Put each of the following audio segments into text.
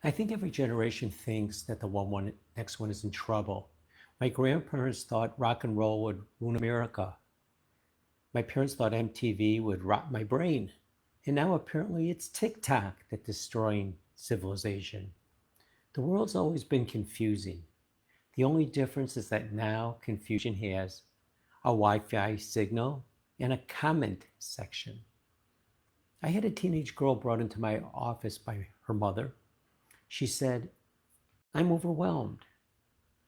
I think every generation thinks that the next one is in trouble. My grandparents thought rock and roll would ruin America. My parents thought MTV would rot my brain. And now apparently it's TikTok that's destroying civilization. The world's always been confusing. The only difference is that now confusion has a Wi Fi signal and a comment section. I had a teenage girl brought into my office by her mother. She said, I'm overwhelmed.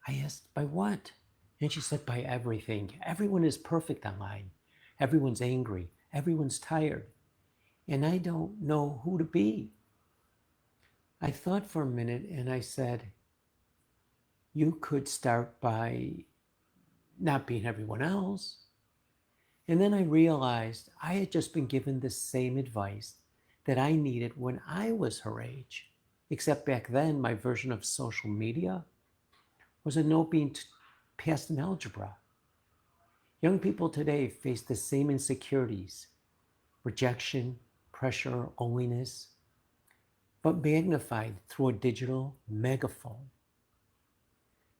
I asked, by what? And she said, by everything. Everyone is perfect online. Everyone's angry. Everyone's tired. And I don't know who to be. I thought for a minute and I said, you could start by not being everyone else. And then I realized I had just been given the same advice that I needed when I was her age. Except back then, my version of social media was a note being passed in algebra. Young people today face the same insecurities, rejection, pressure, loneliness, but magnified through a digital megaphone.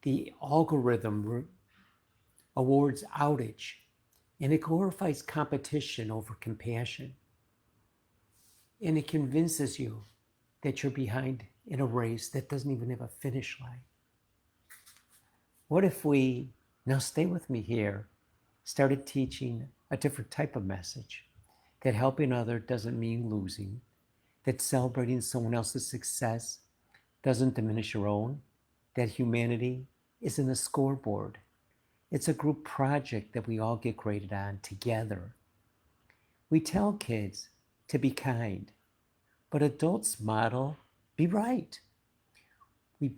The algorithm awards outage, and it glorifies competition over compassion. And it convinces you that you're behind in a race that doesn't even have a finish line. What if we, now stay with me here, started teaching a different type of message? That helping others doesn't mean losing, that celebrating someone else's success doesn't diminish your own, that humanity isn't a scoreboard. It's a group project that we all get graded on together. We tell kids to be kind, but adults model be right. We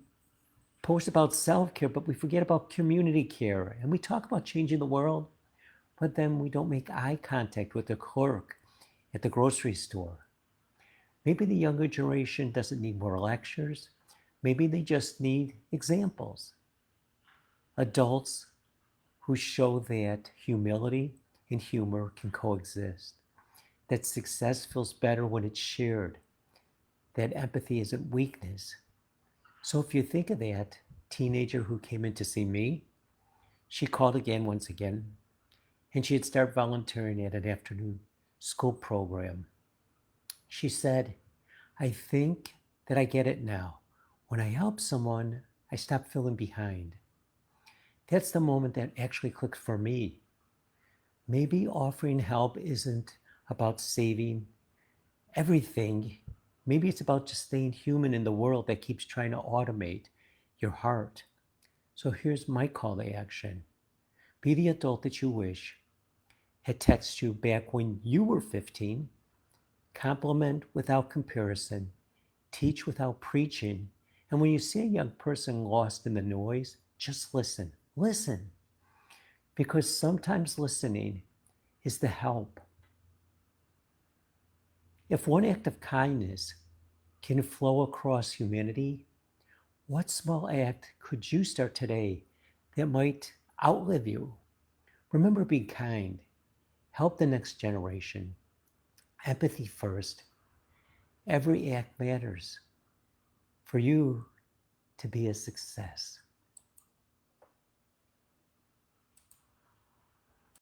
post about self-care, but we forget about community care. And we talk about changing the world, but then we don't make eye contact with the clerk at the grocery store. Maybe the younger generation doesn't need more lectures. Maybe they just need examples. Adults who show that humility and humor can coexist, that success feels better when it's shared, that empathy isn't weakness. So if you think of that teenager who came in to see me, she called again once again, and she had started volunteering at an afternoon school program. She said, I think that I get it now. When I help someone, I stop feeling behind. That's the moment that actually clicked for me. Maybe offering help isn't about saving everything. Maybe it's about just staying human in the world that keeps trying to automate your heart. So here's my call to action. Be the adult that you wish had texted you back when you were 15. Compliment without comparison. Teach without preaching. And when you see a young person lost in the noise, just listen. Listen. Because sometimes listening is the help. If one act of kindness can flow across humanity, what small act could you start today that might outlive you? Remember being kind. Help the next generation. Empathy first. Every act matters for you to be a success.